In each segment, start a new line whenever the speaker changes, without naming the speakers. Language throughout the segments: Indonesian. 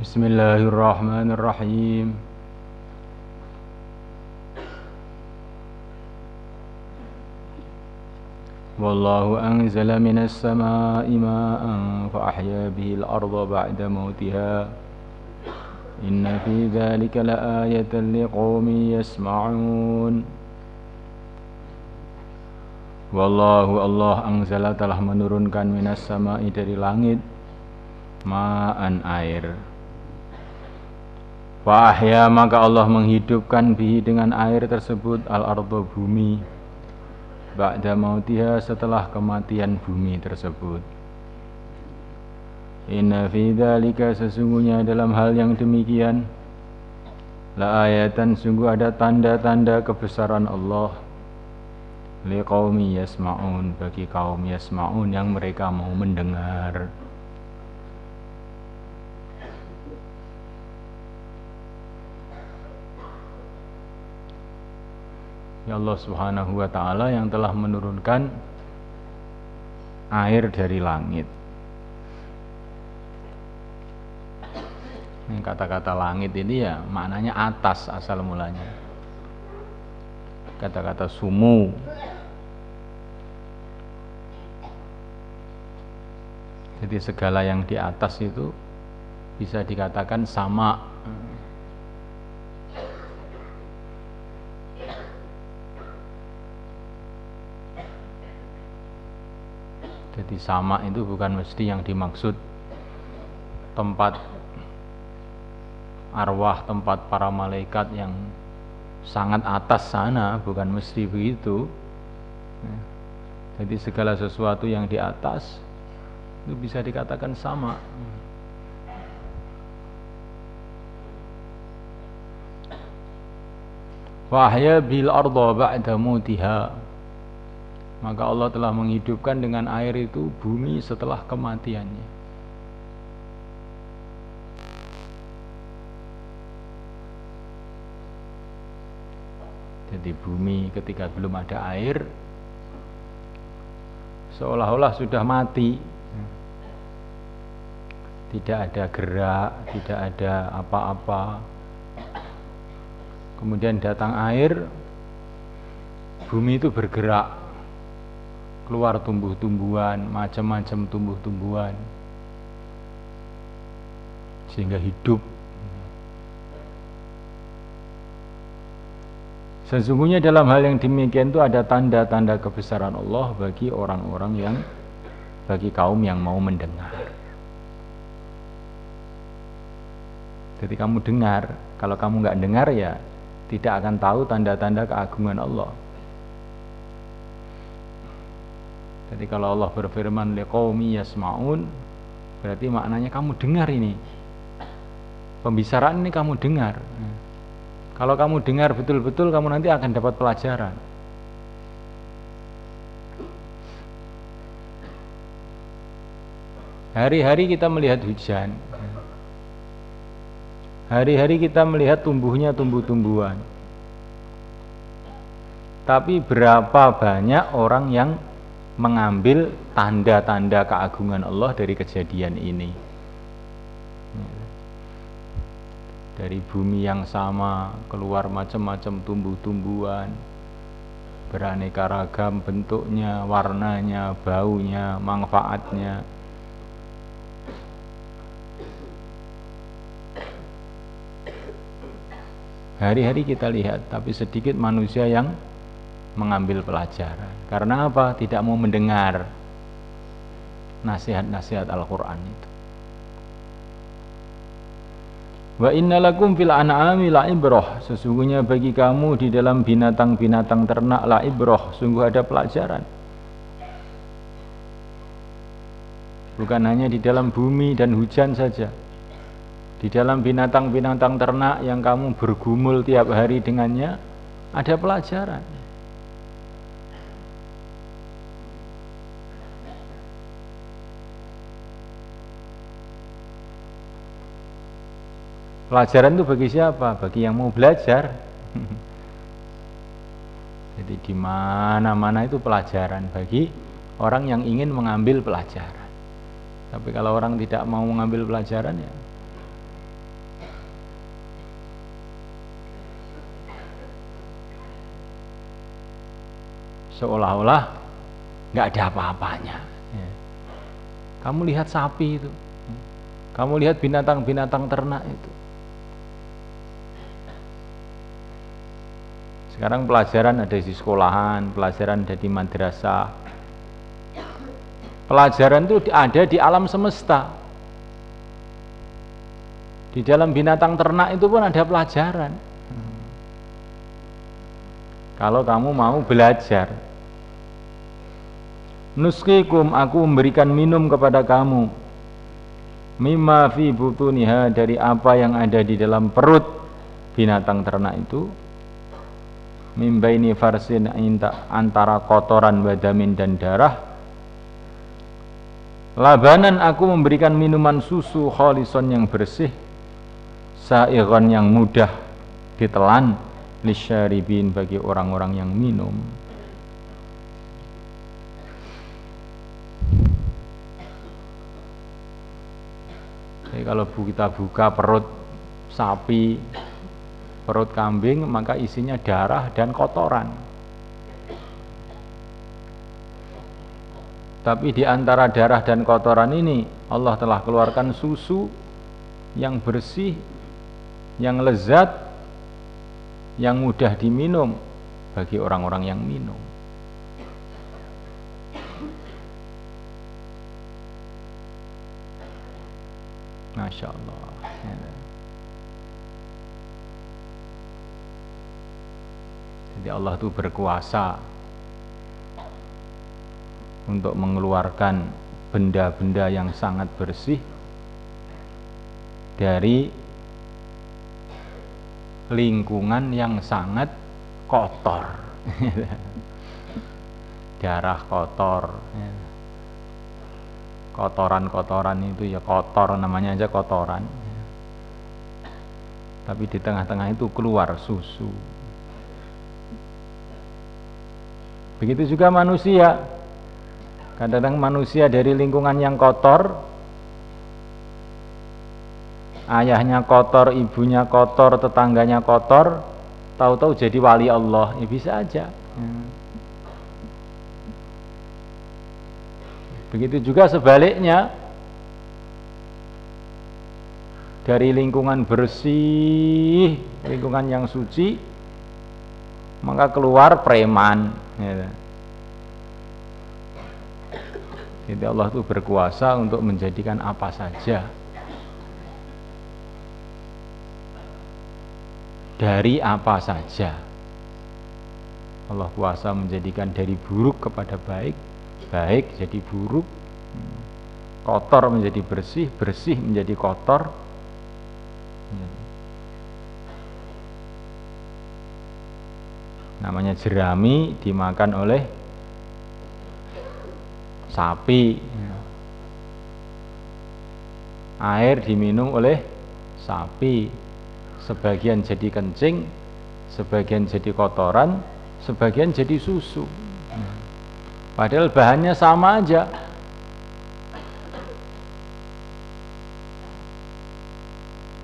Bismillahirrahmanirrahim. Wallahu anzala minas samaa'i maa'an fa ahya bihil arda ba'da mautiha. Inna fi dzalika laayatan liqaumin yasma'un. Wallahu Allah anzala telah menurunkan minas samaa'i dari langit ma'an air. Wa ahya maka Allah menghidupkan bihi dengan air tersebut al-arda bumi ba'da mautiha setelah kematian bumi tersebut. Inna fi dzalika sesungguhnya dalam hal yang demikian la ayatan sungguh ada tanda-tanda kebesaran Allah liqaumi yasma'un bagi kaum yasma'un yang mereka mau mendengar. Ya Allah subhanahu wa ta'ala yang telah menurunkan air dari langit. Ini kata-kata langit ini ya maknanya atas asal mulanya. Kata-kata sumu jadi segala yang di atas itu bisa dikatakan sama. Jadi sama itu bukan mesti yang dimaksud tempat arwah, tempat para malaikat yang sangat atas sana, bukan mesti begitu. Jadi segala sesuatu yang di atas itu bisa dikatakan sama. Wa ahya bil arda ba'da mautiha. Maka Allah telah menghidupkan dengan air itu bumi setelah kematiannya. Jadi bumi ketika belum ada air seolah-olah sudah mati. Tidak ada gerak, tidak ada apa-apa. Kemudian datang air, bumi itu bergerak. Keluar tumbuh-tumbuhan, macam-macam tumbuh-tumbuhan, sehingga hidup. Sesungguhnya dalam hal yang demikian itu ada tanda-tanda kebesaran Allah bagi orang-orang yang, bagi kaum yang mau mendengar. Jadi kamu dengar, kalau kamu nggak dengar ya tidak akan tahu tanda-tanda keagungan Allah. Jadi kalau Allah berfirman liqaumi yasma'un, berarti maknanya kamu dengar ini. Pembicaraan ini kamu dengar. Kalau kamu dengar betul-betul, kamu nanti akan dapat pelajaran. Hari-hari kita melihat hujan. Hari-hari kita melihat tumbuhnya tumbuh-tumbuhan. Tapi berapa banyak orang yang mengambil tanda-tanda keagungan Allah dari kejadian ini. Dari bumi yang sama keluar macam-macam tumbuh-tumbuhan, beraneka ragam bentuknya, warnanya, baunya, manfaatnya. Hari-hari kita lihat, tapi sedikit manusia yang mengambil pelajaran. Karena apa? Tidak mau mendengar nasihat-nasihat Al-Quran itu. Wa inna lakum fil an'ami la'ibrah. Sesungguhnya bagi kamu di dalam binatang-binatang ternak la'ibrah, sungguh ada pelajaran. Bukan hanya di dalam bumi dan hujan saja. Di dalam binatang-binatang ternak yang kamu bergumul tiap hari dengannya, ada pelajaran. Pelajaran itu bagi siapa? Bagi yang mau belajar. Jadi di mana-mana itu pelajaran bagi orang yang ingin mengambil pelajaran. Tapi kalau orang tidak mau mengambil pelajaran ya seolah-olah nggak ada apa-apanya. Ya. Kamu lihat sapi itu, kamu lihat binatang-binatang ternak itu. Sekarang pelajaran ada di sekolahan, pelajaran ada di madrasah. Pelajaran itu ada di alam semesta. Di dalam binatang ternak itu pun ada pelajaran. Kalau kamu mau belajar. Nuskikum, aku memberikan minum kepada kamu. Mimma fi butuniha, dari apa yang ada di dalam perut binatang ternak itu. Mimbaini farsin, antara kotoran, badamin dan darah. Labanan, aku memberikan minuman susu kholison yang bersih, sa'igon yang mudah ditelan, lisyaribin, bagi orang-orang yang minum. Jadi kalau kita buka perut sapi, perut kambing, maka isinya darah dan kotoran. Tapi di antara darah dan kotoran ini Allah telah keluarkan susu yang bersih, yang lezat, yang mudah diminum bagi orang-orang yang minum. Masya Allah. Jadi Allah itu berkuasa untuk mengeluarkan benda-benda yang sangat bersih dari lingkungan yang sangat kotor. Darah kotor, kotoran-kotoran itu ya kotor, namanya aja kotoran. Tapi di tengah-tengah itu keluar susu. Begitu juga manusia. Kadang-kadang manusia dari lingkungan yang kotor, ayahnya kotor, ibunya kotor, tetangganya kotor, tahu-tahu jadi wali Allah, ya bisa aja. Begitu juga sebaliknya, dari lingkungan bersih, lingkungan yang suci, maka keluar preman. Jadi Allah itu berkuasa untuk menjadikan apa saja, dari apa saja. Allah kuasa menjadikan dari buruk kepada baik, baik jadi buruk, kotor menjadi bersih, bersih menjadi kotor. Namanya jerami dimakan oleh sapi, air diminum oleh sapi, sebagian jadi kencing, sebagian jadi kotoran, sebagian jadi susu. Padahal bahannya sama aja.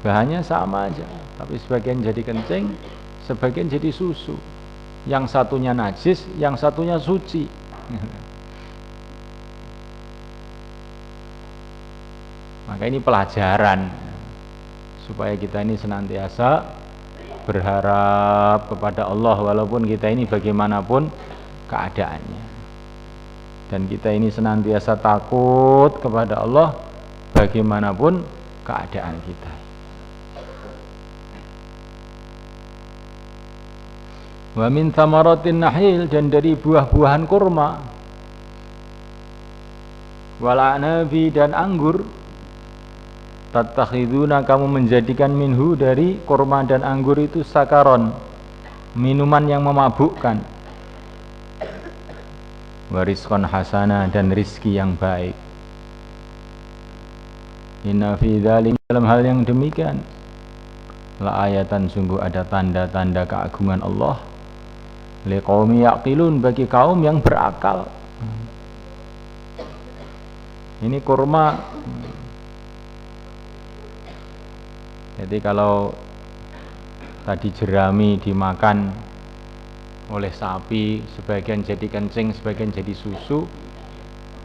Bahannya sama aja, tapi sebagian jadi kencing, sebagian jadi susu. Yang satunya najis, yang satunya suci. Maka ini pelajaran supaya kita ini senantiasa berharap kepada Allah walaupun kita ini bagaimanapun keadaannya, dan kita ini senantiasa takut kepada Allah bagaimanapun keadaan kita. Wa min thamaratin nahil, dan dari buah-buahan kurma, wal anabi, dan anggur, tattakhiduna, kamu menjadikan minhu, dari kurma dan anggur itu, sakaron, minuman yang memabukkan, warizqan hasana, dan rizki yang baik. Inna fi dzalika, dalam hal yang demikian, la ayatan, sungguh ada tanda-tanda keagungan Allah, liqaumi yaqilun, bagi kaum yang berakal. Ini kurma. Jadi kalau tadi jerami dimakan oleh sapi, sebagian jadi kencing, sebagian jadi susu.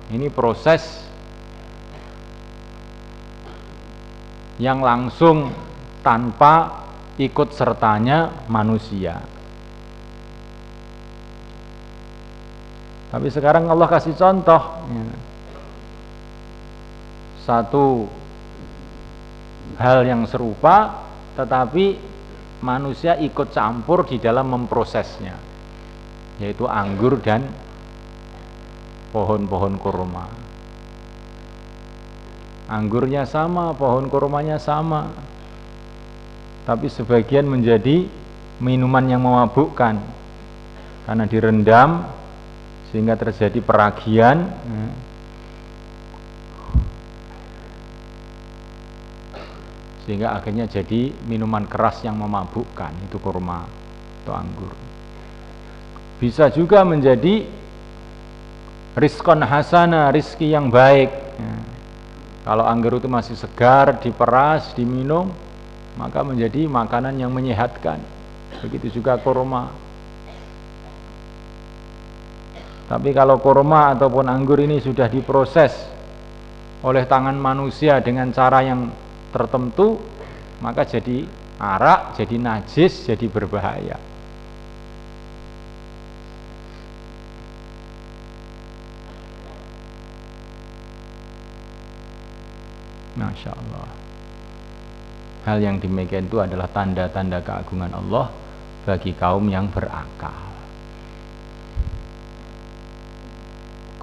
Ini proses yang langsung tanpa ikut sertanya manusia. Tapi sekarang Allah kasih contoh, satu hal yang serupa, tetapi manusia ikut campur di dalam memprosesnya, yaitu anggur dan pohon-pohon kurma. Anggurnya sama, pohon kurmanya sama, tapi sebagian menjadi minuman yang memabukkan karena direndam sehingga terjadi peragian. Sehingga akhirnya jadi minuman keras yang memabukkan, itu kurma atau anggur. Bisa juga menjadi rizqan hasana, rizki yang baik. Kalau anggur itu masih segar, diperas, diminum, maka menjadi makanan yang menyehatkan. Begitu juga kurma. Tapi kalau kurma ataupun anggur ini sudah diproses oleh tangan manusia dengan cara yang tertentu, maka jadi arak, jadi najis, jadi berbahaya. Masya Allah. Hal yang demikian itu adalah tanda-tanda keagungan Allah bagi kaum yang berakal.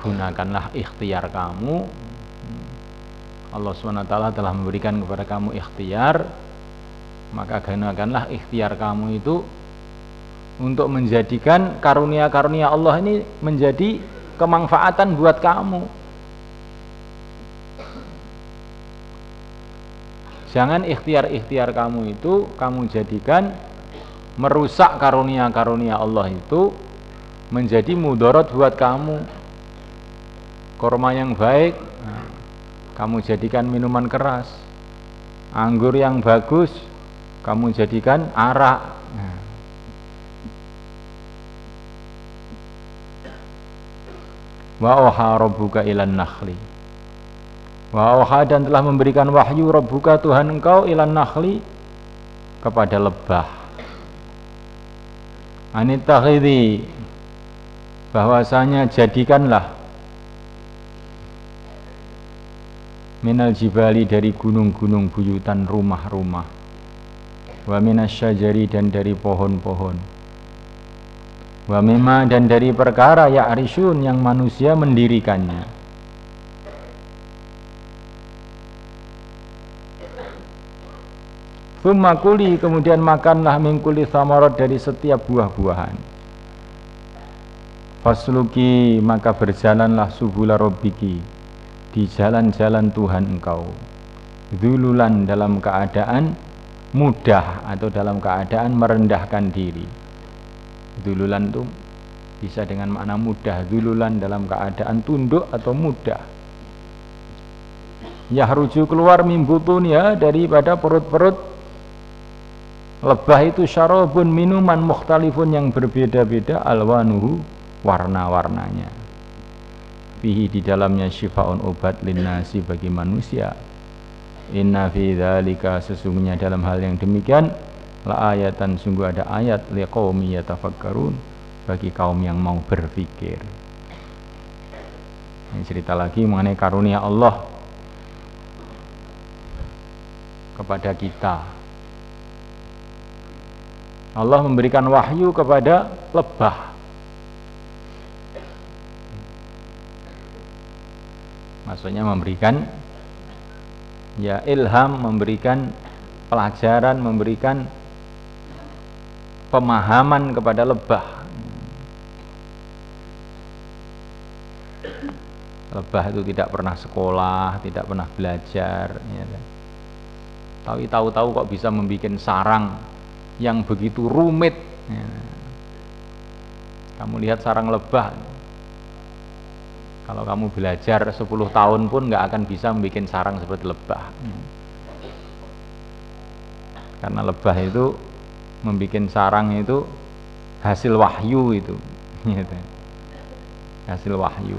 Gunakanlah ikhtiar kamu. Allah SWT telah memberikan kepada kamu ikhtiar, maka gunakanlah ikhtiar kamu itu untuk menjadikan karunia-karunia Allah ini menjadi kemanfaatan buat kamu. Jangan ikhtiar-ikhtiar kamu itu kamu jadikan merusak karunia-karunia Allah itu menjadi mudarat buat kamu. Kurma yang baik kamu jadikan minuman keras, anggur yang bagus kamu jadikan arak. Wa auha rabbuka ilan nakhli, wa auha, dan telah memberikan wahyu rabbuka Tuhan engkau ilan nakhli, kepada lebah, anittakhidhi, bahwasanya jadikanlah minal jibali, dari gunung-gunung, buyutan, rumah-rumah, wa minasyajari, dan dari pohon-pohon, wa mimma, dan dari perkara ya'rishun, yang manusia mendirikannya. Tsumma kuli, kemudian makanlah min kulli thamarat, dari setiap buah-buahan. Fasluki, maka berjalanlah subula rabbiki, di jalan-jalan Tuhan engkau, dzululan, dalam keadaan mudah atau dalam keadaan merendahkan diri. Dzululan itu bisa dengan makna mudah, dzululan dalam keadaan tunduk atau mudah. Yahruju, keluar min butuniha, daripada perut-perut lebah itu, syarabun, minuman, mukhtalifun, yang berbeda-beda, alwanuhu, warna-warnanya, fihi, di dalamnya, syifaun, obat, linnasi, bagi manusia. Inna fi dzalika, sesungguhnya dalam hal yang demikian, la ayatan, sungguh ada ayat, liqaumi yatafakkarun, bagi kaum yang mau berpikir. Ini cerita lagi mengenai karunia Allah kepada kita. Allah memberikan wahyu kepada lebah. Maksudnya memberikan ilham, memberikan pelajaran, memberikan pemahaman kepada lebah. Lebah itu tidak pernah sekolah, tidak pernah belajar, tapi tahu-tahu kok bisa membuat sarang yang begitu rumit. Kamu lihat sarang lebah, kalau kamu belajar 10 tahun pun nggak akan bisa membuat sarang seperti lebah. Karena lebah itu membuat sarang itu hasil wahyu itu. Hasil wahyu.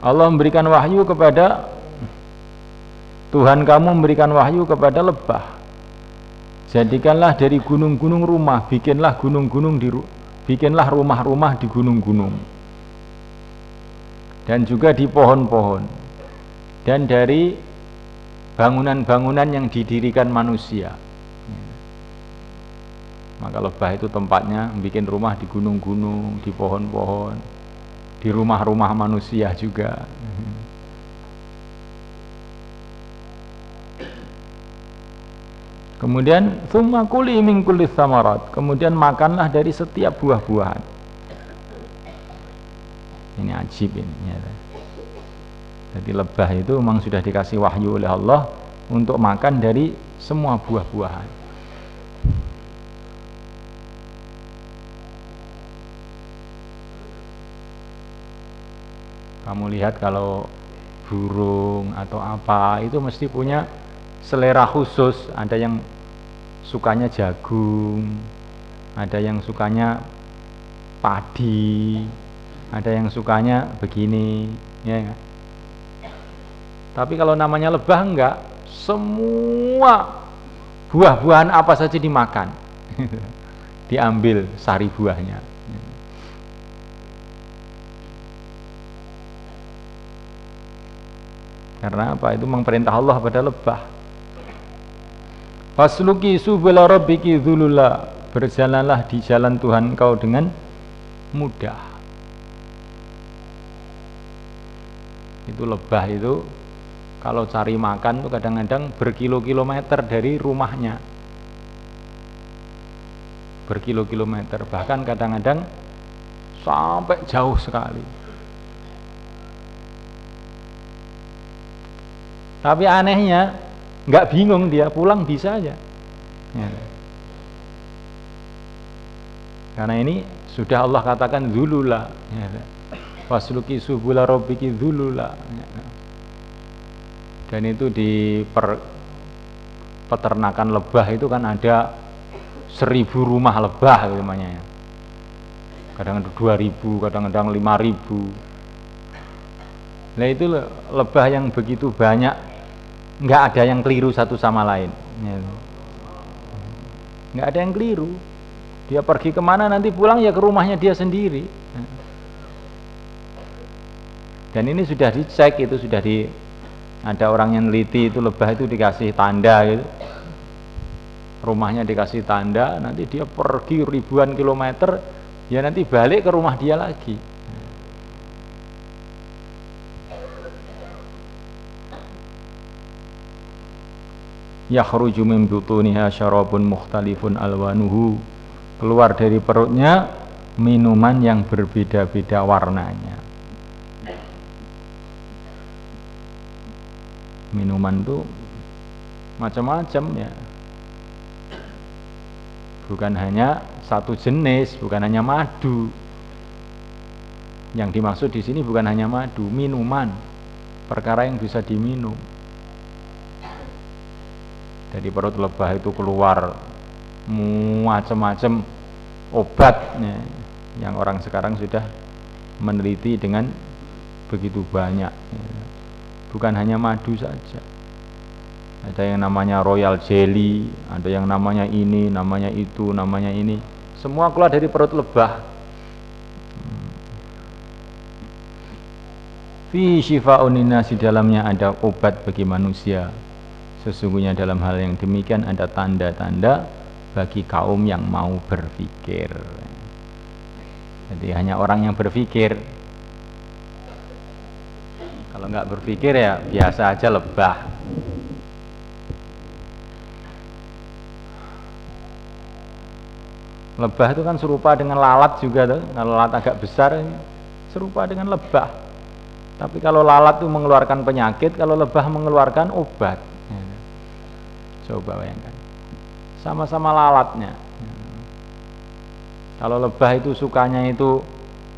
Allah memberikan wahyu kepada Tuhan kamu memberikan wahyu kepada lebah. Jadikanlah dari gunung-gunung rumah, bikinlah bikinlah rumah-rumah di gunung-gunung. Dan juga di pohon-pohon. Dan dari bangunan-bangunan yang didirikan manusia. Maka lebah itu tempatnya bikin rumah di gunung-gunung, di pohon-pohon, di rumah-rumah manusia juga. Kemudian tsumma kuli min kulli tsamarat, kemudian makanlah dari setiap buah-buahan. Ini ajib ini ya. Jadi lebah itu memang sudah dikasih wahyu oleh Allah untuk makan dari semua buah-buahan. Kamu lihat kalau burung atau apa itu mesti punya selera khusus, ada yang sukanya jagung, ada yang sukanya padi, ada yang sukanya begini, ya. Tapi kalau namanya lebah enggak, semua buah-buahan apa saja dimakan, diambil sari buahnya. Karena apa? Itu memang perintah Allah pada lebah. Fasluki subula rabbiki dzulula, berjalanlah di jalan Tuhan kau dengan mudah. Itu lebah itu kalau cari makan tuh kadang-kadang berkilo-kilometer dari rumahnya. Berkilo-kilometer, bahkan kadang-kadang sampai jauh sekali. Tapi anehnya nggak bingung, dia pulang bisa aja ya. Karena ini sudah Allah katakan dzulula ya. Wasluki subula rabbiki dzulula ya. Dan itu di peternakan lebah itu kan ada 1000 rumah lebah namanya ya. Kadang-kadang 2000, kadang-kadang 5000. Nah itu lebah yang begitu banyak, nggak ada yang keliru satu sama lain, nggak ada yang keliru. Dia pergi kemana nanti pulang ya ke rumahnya dia sendiri. Dan ini sudah dicek, itu sudah ada orang yang neliti itu lebah itu dikasih tanda gitu. Rumahnya dikasih tanda, nanti dia pergi ribuan kilometer, ya nanti balik ke rumah dia lagi. Yakhruju min butuniha syarabun mukhtalifun alwanuhu, keluar dari perutnya minuman yang berbeda-beda warnanya. Minuman itu macam-macam ya, bukan hanya satu jenis, bukan hanya madu. Yang dimaksud di sini bukan hanya madu, minuman, perkara yang bisa diminum. Dari perut lebah itu keluar macam-macam obat ya, yang orang sekarang sudah meneliti dengan begitu banyak ya. Bukan hanya madu saja, ada yang namanya royal jelly, ada yang namanya ini, namanya itu, namanya ini, semua keluar dari perut lebah. Fi syifa'un linnas, di dalamnya ada obat bagi manusia. Sesungguhnya dalam hal yang demikian ada tanda-tanda bagi kaum yang mau berpikir. Jadi hanya orang yang berpikir. Kalau nggak berpikir ya biasa aja lebah. Lebah itu kan serupa dengan lalat juga tuh. Kalau lalat agak besar serupa dengan lebah. Tapi kalau lalat itu mengeluarkan penyakit, kalau lebah mengeluarkan obat. Coba bayangkan, sama-sama lalatnya. Kalau lebah itu sukanya itu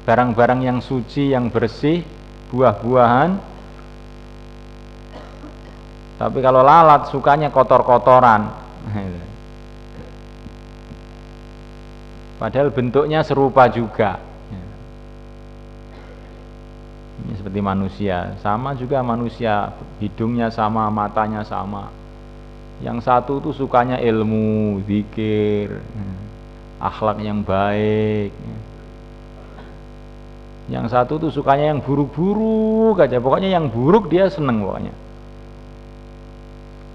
barang-barang yang suci, yang bersih, buah-buahan. Tapi kalau lalat sukanya kotor-kotoran. Padahal bentuknya serupa juga. Ini seperti manusia, sama juga manusia, hidungnya sama, matanya sama. Yang satu tuh sukanya ilmu, zikir, akhlak yang baik. Yang satu tuh sukanya yang buruk-buruk aja, pokoknya yang buruk dia seneng pokoknya.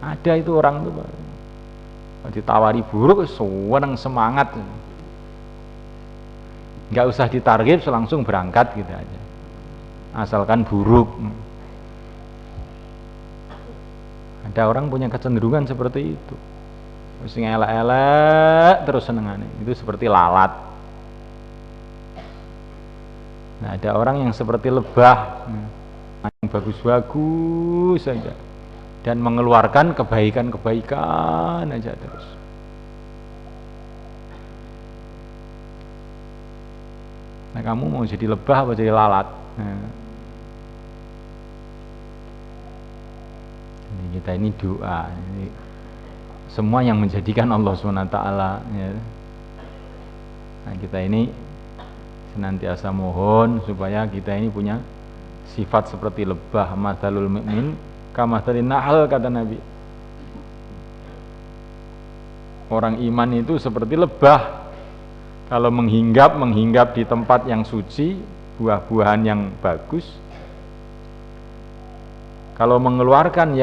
Ada itu orang tuh, ditawari buruk, seneng semangat. Nggak usah ditarget, langsung berangkat gitu aja. Asalkan buruk. Ada orang punya kecenderungan seperti itu. Terus elek-elek terus senengane. Itu seperti lalat. Nah, ada orang yang seperti lebah, yang bagus-bagus saja dan mengeluarkan kebaikan-kebaikan aja terus. Nah, kamu mau jadi lebah apa jadi lalat? Jadi kita ini doa, ini semua yang menjadikan Allah SWT ya. Nah, kita ini senantiasa mohon supaya kita ini punya sifat seperti lebah, mathalul mu'min kamathalin nahl, kata Nabi. Orang iman itu seperti lebah. Kalau menghinggap di tempat yang suci, buah-buahan yang bagus. Kalau mengeluarkan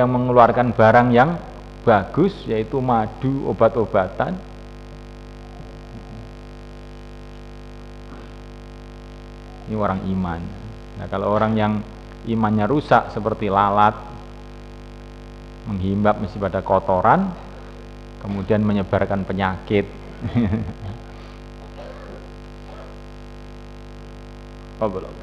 barang yang bagus, yaitu madu, obat-obatan. Ini orang iman. Nah, kalau orang yang imannya rusak seperti lalat, menghimbap mesti pada kotoran, kemudian menyebarkan penyakit. Oh, belum.